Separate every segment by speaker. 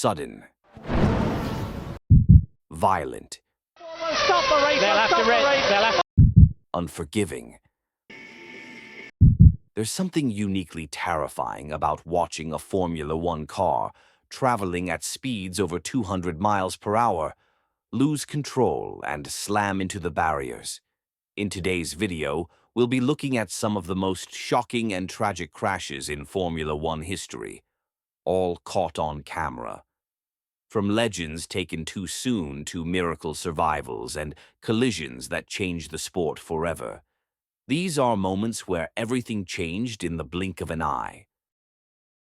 Speaker 1: Sudden. Violent.
Speaker 2: Stop the race!
Speaker 3: They'll have to race. They'll have
Speaker 1: Unforgiving. There's something uniquely terrifying about watching a Formula One car traveling at speeds over 200 miles per hour lose control and slam into the barriers. In today's video, we'll be looking at some of the most shocking and tragic crashes in Formula One history, all caught on camera. From legends taken too soon to miracle survivals and collisions that changed the sport forever. These are moments where everything changed in the blink of an eye.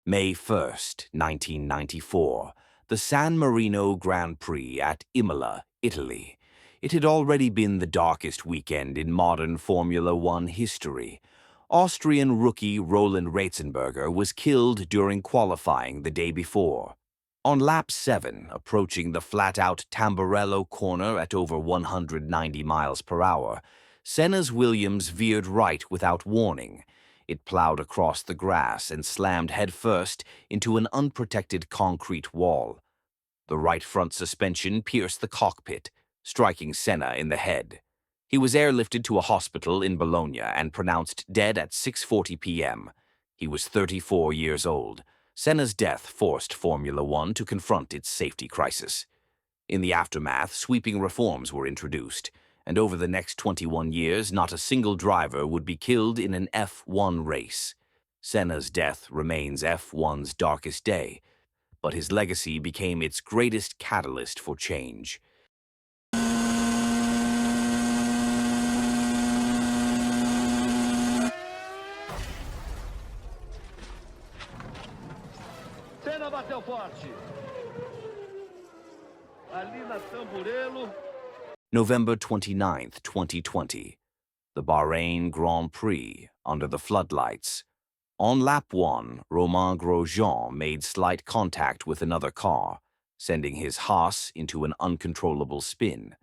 Speaker 1: May 1st, 1994, the San Marino Grand Prix at Imola, Italy. It had already been the darkest weekend in modern Formula One history. Austrian rookie Roland Ratzenberger was killed during qualifying the day before. On lap 7, approaching the flat-out Tamburello corner at over 190 miles per hour, Senna's Williams veered right without warning. It plowed across the grass and slammed headfirst into an unprotected concrete wall. The right front suspension pierced the cockpit, striking Senna in the head. He was airlifted to a hospital in Bologna and pronounced dead at 6:40 p.m. He was 34 years old. Senna's death forced Formula One to confront its safety crisis. In the aftermath, sweeping reforms were introduced, and over the next 21 years, not a single driver would be killed in an F1 race. Senna's death remains F1's darkest day, but his legacy became its greatest catalyst for change.
Speaker 4: Senna bateu forte. Ali na Tamburello.
Speaker 1: November 29, 2020. The Bahrain Grand Prix under the floodlights. On lap 1, Romain Grosjean made slight contact with another car, sending his Haas into an uncontrollable spin.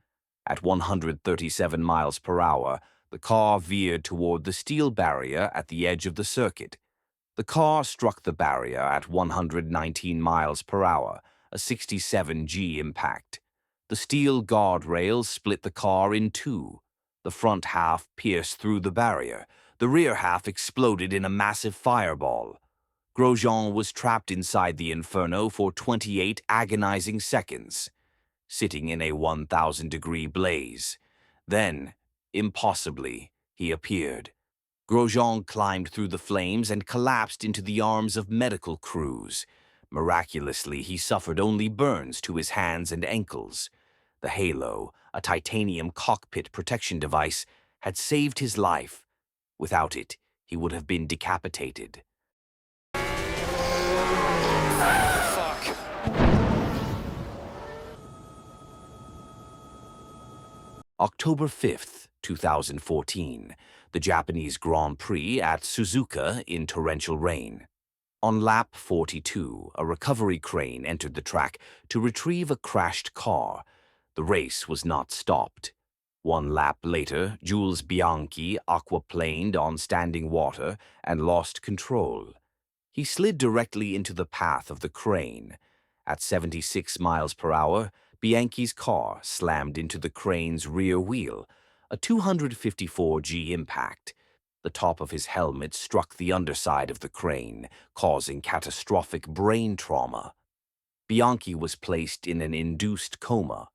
Speaker 1: At 137 miles per hour, the car veered toward the steel barrier at the edge of the circuit. The car struck the barrier at 119 miles per hour, a 67G impact. The steel guardrails split the car in two. The front half pierced through the barrier. The rear half exploded in a massive fireball. Grosjean was trapped inside the inferno for 28 agonizing seconds, sitting in a 1,000-degree blaze. Then, impossibly, he appeared. Grosjean climbed through the flames and collapsed into the arms of medical crews. Miraculously, he suffered only burns to his hands and ankles. The halo, a titanium cockpit protection device, had saved his life. Without it, he would have been decapitated. October 5th, 2014, the Japanese Grand Prix at Suzuka in torrential rain. On lap 42, a recovery crane entered the track to retrieve a crashed car. The race was not stopped. One lap later, Jules Bianchi aquaplaned on standing water and lost control. He slid directly into the path of the crane. At 76 miles per hour, Bianchi's car slammed into the crane's rear wheel, a 254G impact. The top of his helmet struck the underside of the crane, causing catastrophic brain trauma. Bianchi was placed in an induced coma.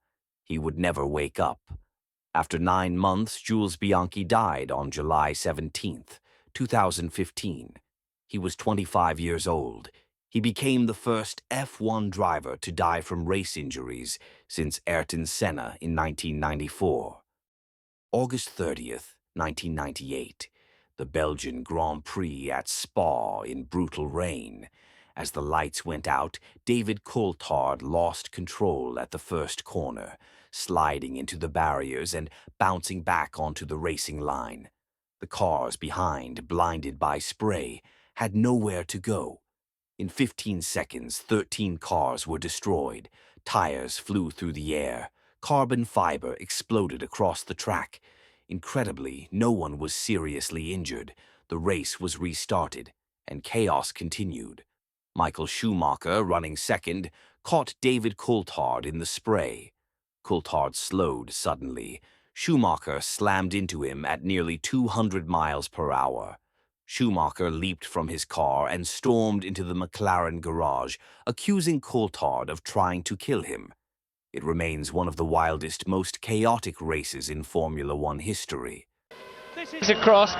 Speaker 1: He would never wake up. After 9 months, Jules Bianchi died on July 17, 2015. He was 25 years old. He became the first F1 driver to die from race injuries since Ayrton Senna in 1994. August 30th, 1998. The Belgian Grand Prix at Spa in brutal rain. As the lights went out, David Coulthard lost control at the first corner, sliding into the barriers and bouncing back onto the racing line. The cars behind, blinded by spray, had nowhere to go. In 15 seconds, 13 cars were destroyed. Tires flew through the air. Carbon fiber exploded across the track. Incredibly, no one was seriously injured. The race was restarted, and chaos continued. Michael Schumacher, running second, caught David Coulthard in the spray. Coulthard slowed suddenly. Schumacher slammed into him at nearly 200 miles per hour. Schumacher leaped from his car and stormed into the McLaren garage, accusing Coulthard of trying to kill him. It remains one of the wildest, most chaotic races in Formula One history.
Speaker 2: This across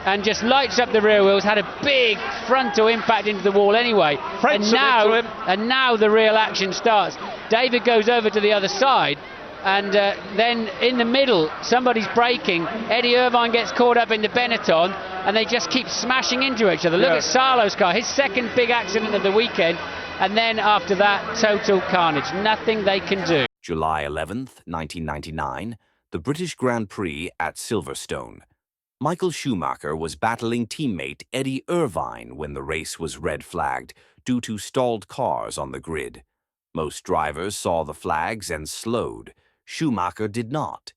Speaker 2: and just lights up the rear wheels, had a big frontal impact into the wall anyway. And now the real action starts. David goes over to the other side, and then in the middle, somebody's braking. Eddie Irvine gets caught up into Benetton, and they just keep smashing into each other. Look at Salo's car, his second big accident of the weekend, and then after that, total carnage. Nothing they can do.
Speaker 1: July 11th, 1999, the British Grand Prix at Silverstone. Michael Schumacher was battling teammate Eddie Irvine when the race was red flagged due to stalled cars on the grid. Most drivers saw the flags and slowed. Schumacher did not.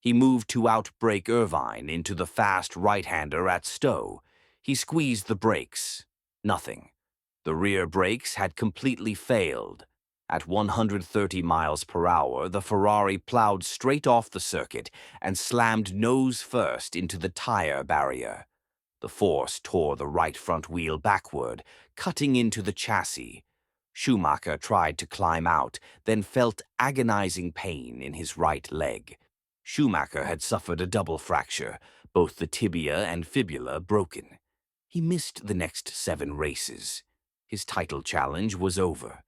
Speaker 1: He moved to outbrake Irvine into the fast right-hander at Stowe. He squeezed the brakes. Nothing. The rear brakes had completely failed. At 130 miles per hour, the Ferrari plowed straight off the circuit and slammed nose first into the tire barrier. The force tore the right front wheel backward, cutting into the chassis. Schumacher tried to climb out, then felt agonizing pain in his right leg. Schumacher had suffered a double fracture, both the tibia and fibula broken. He missed the next 7 races. His title challenge was over.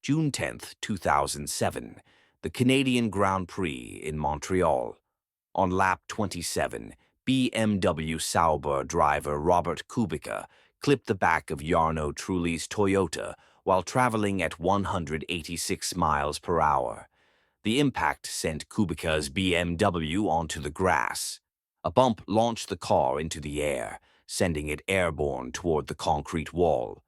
Speaker 1: June 10, 2007, the Canadian Grand Prix in Montreal. On lap 27, BMW Sauber driver Robert Kubica clipped the back of Jarno Trulli's Toyota while traveling at 186 miles per hour. The impact sent Kubica's BMW onto the grass. A bump launched the car into the air, sending it airborne toward the concrete wall.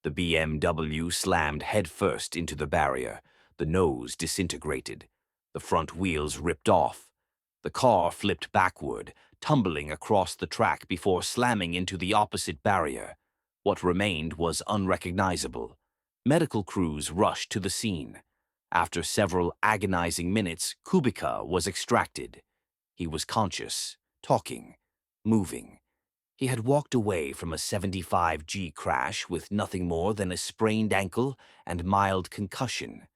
Speaker 1: The BMW slammed headfirst into the barrier. The nose disintegrated. The front wheels ripped off. The car flipped backward, tumbling across the track before slamming into the opposite barrier. What remained was unrecognizable. Medical crews rushed to the scene. After several agonizing minutes, Kubica was extracted. He was conscious, talking, moving. He had walked away from a 75G crash with nothing more than a sprained ankle and mild concussion.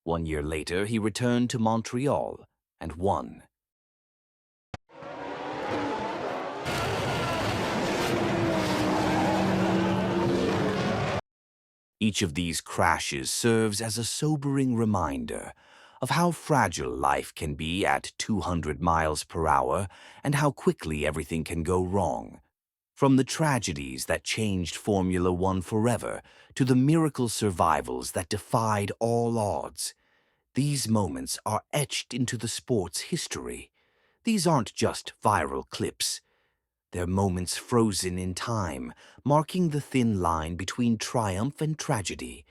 Speaker 1: 1 year later, he returned to Montreal and won. Each of these crashes serves as a sobering reminder of how fragile life can be at 200 miles per hour and how quickly everything can go wrong. From the tragedies that changed Formula One forever to the miracle survivals that defied all odds, these moments are etched into the sport's history. These aren't just viral clips. They're moments frozen in time, marking the thin line between triumph and tragedy,